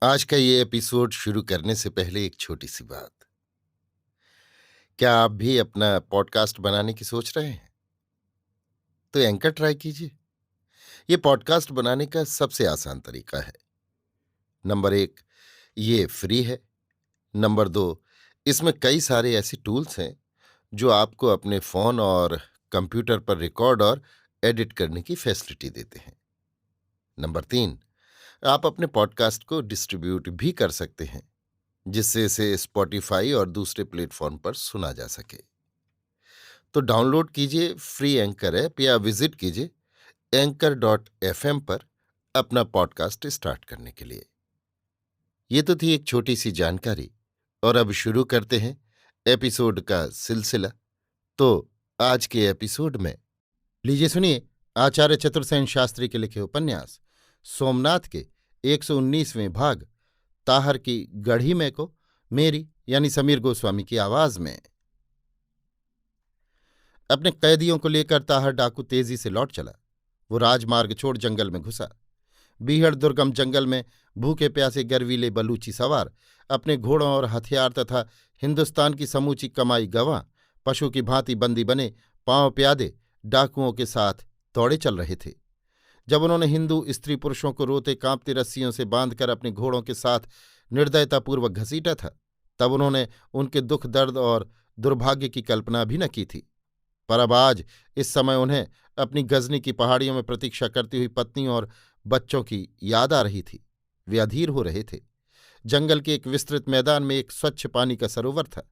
आज का ये एपिसोड शुरू करने से पहले एक छोटी सी बात। क्या आप भी अपना पॉडकास्ट बनाने की सोच रहे हैं? तो एंकर ट्राई कीजिए। ये पॉडकास्ट बनाने का सबसे आसान तरीका है। नंबर 1, ये फ्री है। नंबर 2, इसमें कई सारे ऐसे टूल्स हैं जो आपको अपने फोन और कंप्यूटर पर रिकॉर्ड और एडिट करने की फैसिलिटी देते हैं। नंबर 3, आप अपने पॉडकास्ट को डिस्ट्रीब्यूट भी कर सकते हैं, जिससे इसे स्पॉटिफाई और दूसरे प्लेटफॉर्म पर सुना जा सके। तो डाउनलोड कीजिए फ्री एंकर ऐप या विजिट कीजिए anchor.fm पर अपना पॉडकास्ट स्टार्ट करने के लिए। ये तो थी एक छोटी सी जानकारी, और अब शुरू करते हैं एपिसोड का सिलसिला। तो आज के एपिसोड में लीजिए सुनिए आचार्य चतुर्सेन शास्त्री के लिखे उपन्यास सोमनाथ के 119वें भाग ताहर की गढ़ी में को मेरी यानी समीर गोस्वामी की आवाज में। अपने कैदियों को लेकर ताहर डाकू तेजी से लौट चला। वो राजमार्ग छोड़ जंगल में घुसा। बीहड़ दुर्गम जंगल में भूखे प्यासे गर्वीले बलूची सवार अपने घोड़ों और हथियार तथा हिंदुस्तान की समूची कमाई गंवा पशु की भांति बंदी बने पांव प्यादे डाकुओं के साथ दौड़े चल रहे थे। जब उन्होंने हिंदू स्त्री पुरुषों को रोते कांपती रस्सियों से बांधकर अपने घोड़ों के साथ निर्दयतापूर्वक घसीटा था, तब उन्होंने उनके दुख दर्द और दुर्भाग्य की कल्पना भी न की थी। पर अब आज इस समय उन्हें अपनी गजनी की पहाड़ियों में प्रतीक्षा करती हुई पत्नी और बच्चों की याद आ रही थी। वे अधीर हो रहे थे। जंगल के एक विस्तृत मैदान में एक स्वच्छ पानी का सरोवर था।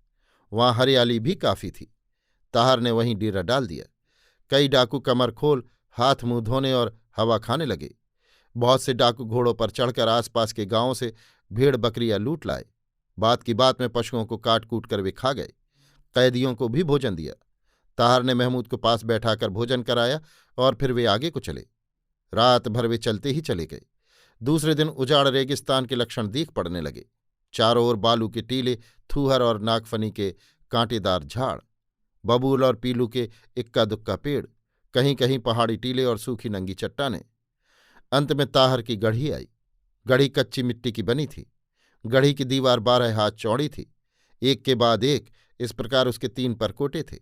वहां हरियाली भी काफी थी। ताहर ने वहीं डेरा डाल दिया। कई डाकू कमर खोल हाथ मुंह धोने और हवा खाने लगे। बहुत से डाकू घोड़ों पर चढ़कर आसपास के गांवों से भेड़ बकरियां लूट लाए। बात की बात में पशुओं को काट कूट कर वे खा गए। कैदियों को भी भोजन दिया। ताहर ने महमूद को पास बैठाकर भोजन कराया और फिर वे आगे को चले। रात भर वे चलते ही चले गए। दूसरे दिन उजाड़ रेगिस्तान के लक्षण दीख पड़ने लगे। चारों ओर बालू के टीले, थूहर और नागफनी के कांटेदार झाड़, बबूल और पीलू के इक्का दुक्का पेड़, कहीं कहीं पहाड़ी टीले और सूखी नंगी चट्टानें। अंत में ताहर की गढ़ी आई। गढ़ी कच्ची मिट्टी की बनी थी। गढ़ी की दीवार 12 हाथ चौड़ी थी। एक के बाद एक इस प्रकार उसके 3 परकोटे थे।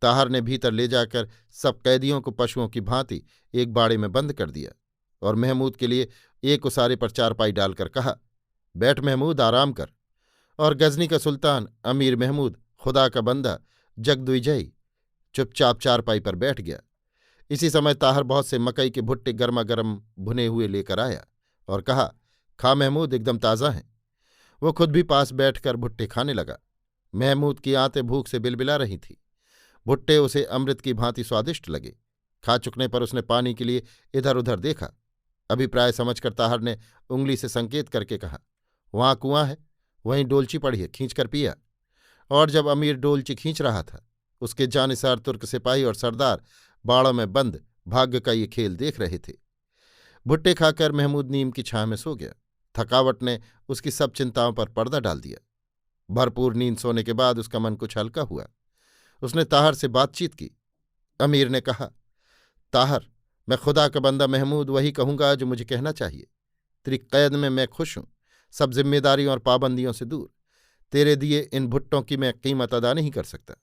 ताहर ने भीतर ले जाकर सब कैदियों को पशुओं की भांति एक बाड़े में बंद कर दिया और महमूद के लिए एक उसारे पर चारपाई डालकर कहा, बैठ महमूद, आराम कर। और गजनी का सुल्तान अमीर महमूद, खुदा का बंदा जगदुइजई, चुपचाप चारपाई पर बैठ गया। इसी समय ताहर बहुत से मकई के भुट्टे गर्मा गर्म भुने हुए लेकर आया और कहा, खा महमूद, एकदम ताज़ा हैं। वो खुद भी पास बैठकर भुट्टे खाने लगा। महमूद की आंतें भूख से बिलबिला रही थीं। भुट्टे उसे अमृत की भांति स्वादिष्ट लगे। खा चुकने पर उसने पानी के लिए इधर उधर देखा। अभिप्राय समझकर ताहर ने उंगली से संकेत करके कहा, वहां कुआं है, वहीं डोलची पड़ी है, खींच कर पिया। और जब अमीर डोलची खींच रहा था, उसके जानिसार तुर्क सिपाही और सरदार बाड़ों में बंद भाग्य का ये खेल देख रहे थे। भुट्टे खाकर महमूद नीम की छां में सो गया। थकावट ने उसकी सब चिंताओं पर पर्दा डाल दिया। भरपूर नींद सोने के बाद उसका मन कुछ हल्का हुआ। उसने ताहर से बातचीत की। अमीर ने कहा, ताहर, मैं खुदा का बंदा महमूद वही कहूंगा जो मुझे कहना चाहिए। तेरी कैद में मैं खुश हूं, सब जिम्मेदारियों और पाबंदियों से दूर। तेरे दिए इन भुट्टों की मैं कीमत अदा नहीं कर सकता।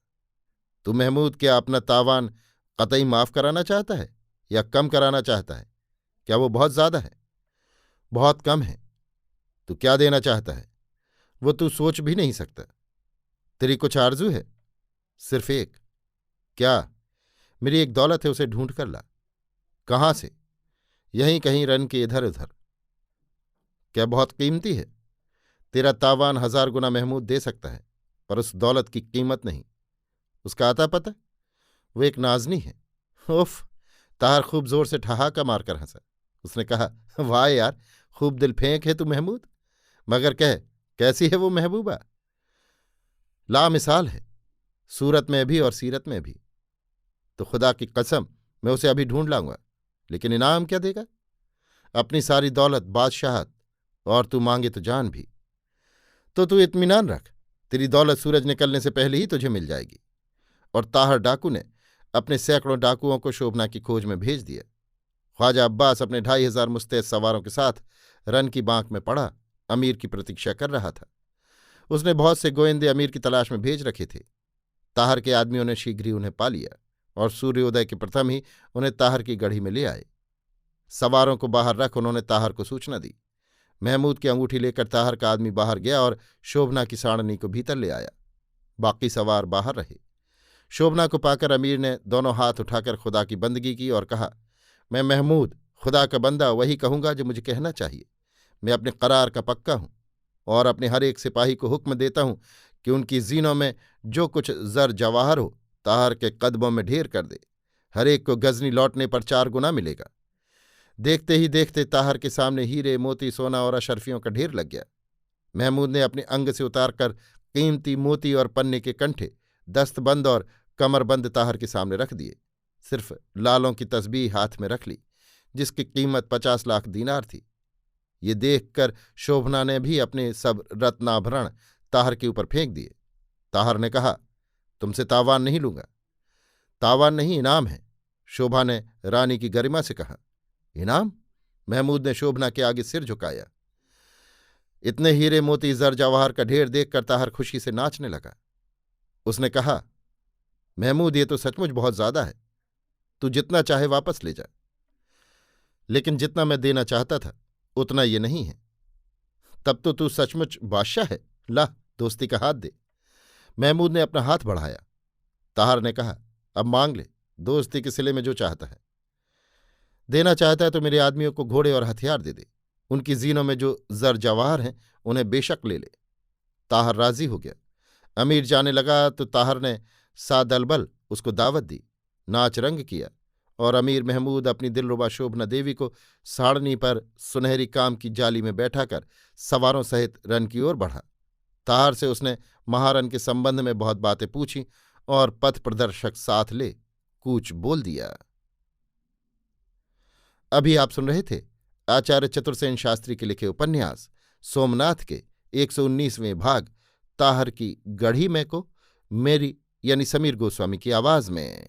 तू महमूद क्या अपना तावान कतई माफ कराना चाहता है या कम कराना चाहता है? क्या वो बहुत ज्यादा है? बहुत कम है। तू क्या देना चाहता है? वो तू सोच भी नहीं सकता। तेरी कुछ आरजू है? सिर्फ एक। क्या? मेरी एक दौलत है, उसे ढूंढ कर ला। कहाँ से? यहीं कहीं रन के इधर उधर। क्या बहुत कीमती है? तेरा तावान 1000 गुना महमूद दे सकता है, पर उस दौलत की कीमत नहीं। उसका आता पता? वो एक नाजनी है। उफ! ताहर खूब जोर से ठहाका मारकर हंसा। उसने कहा, वाह यार, खूब दिल फेंक है तू महमूद। मगर कह, कैसी है वो महबूबा? लामिसाल है, सूरत में भी और सीरत में भी। तो खुदा की कसम, मैं उसे अभी ढूंढ लाऊंगा। लेकिन इनाम क्या देगा? अपनी सारी दौलत, बादशाहत, और तू मांगे तो जान भी। तो तू इत्मीनान रख, तेरी दौलत सूरज निकलने से पहले ही तुझे मिल जाएगी। और ताहर डाकू ने अपने सैकड़ों डाकुओं को शोभना की खोज में भेज दिया। ख्वाजा अब्बास अपने 2500 मुस्तैद सवारों के साथ रन की बांक में पड़ा अमीर की प्रतीक्षा कर रहा था। उसने बहुत से गोएंदे अमीर की तलाश में भेज रखे थे। ताहर के आदमियों ने शीघ्र ही उन्हें पा लिया और सूर्योदय के प्रथम ही उन्हें ताहर की गढ़ी में ले आए। सवारों को बाहर रख उन्होंने ताहर को सूचना दी। महमूद की अंगूठी लेकर ताहर का आदमी बाहर गया और शोभना की साड़नी को भीतर ले आया। बाकी सवार बाहर रहे। शोभना को पाकर अमीर ने दोनों हाथ उठाकर खुदा की बंदगी की और कहा, मैं महमूद खुदा का बंदा वही कहूंगा जो मुझे कहना चाहिए। मैं अपने करार का पक्का हूं और अपने हर एक सिपाही को हुक्म देता हूं कि उनकी जीनों में जो कुछ जर जवाहर हो ताहर के कदमों में ढेर कर दे। हर एक को गजनी लौटने पर 4 गुना मिलेगा। देखते ही देखते ताहर के सामने हीरे मोती सोना और अशर्फियों का ढेर लग गया। महमूद ने अपने अंग से उतारकर कीमती मोती और पन्ने के कंठे, दस्तबंद और कमरबंद ताहर के सामने रख दिए। सिर्फ लालों की तस्बीह हाथ में रख ली जिसकी कीमत 50 लाख दीनार थी। ये देखकर शोभना ने भी अपने सब रत्नाभरण ताहर के ऊपर फेंक दिए। ताहर ने कहा, तुमसे तावान नहीं लूंगा। तावान नहीं, इनाम है, शोभा ने रानी की गरिमा से कहा। इनाम? महमूद ने शोभना के आगे सिर झुकाया। इतने हीरे मोती जर जवाहर का ढेर देखकर ताहर खुशी से नाचने लगा। उसने कहा, महमूद ये तो सचमुच बहुत ज्यादा है, तू जितना चाहे वापस ले जा। लेकिन जितना मैं देना चाहता था उतना ये नहीं है। तब तो तू सचमुच बादशाह है, ला दोस्ती का हाथ दे। महमूद ने अपना हाथ बढ़ाया। ताहर ने कहा, अब मांग ले, दोस्ती के सिले में जो चाहता है। देना चाहता है तो मेरे आदमियों को घोड़े और हथियार दे दे। उनकी जीनों में जो जर जवाहर हैं उन्हें बेशक ले ले। ताहर राजी हो गया। अमीर जाने लगा तो ताहर ने सादलबल उसको दावत दी, नाच रंग किया और अमीर महमूद अपनी दिलरुबा शोभना देवी को साड़नी पर सुनहरी काम की जाली में बैठाकर सवारों सहित रन की ओर बढ़ा। ताहर से उसने महारन के संबंध में बहुत बातें पूछीं और पथ प्रदर्शक साथ ले कूच बोल दिया। अभी आप सुन रहे थे आचार्य चतुर्सेन शास्त्री के लिखे उपन्यास सोमनाथ के 119वें भाग ताहर की गढ़ी में को मेरी यानी समीर गोस्वामी की आवाज में।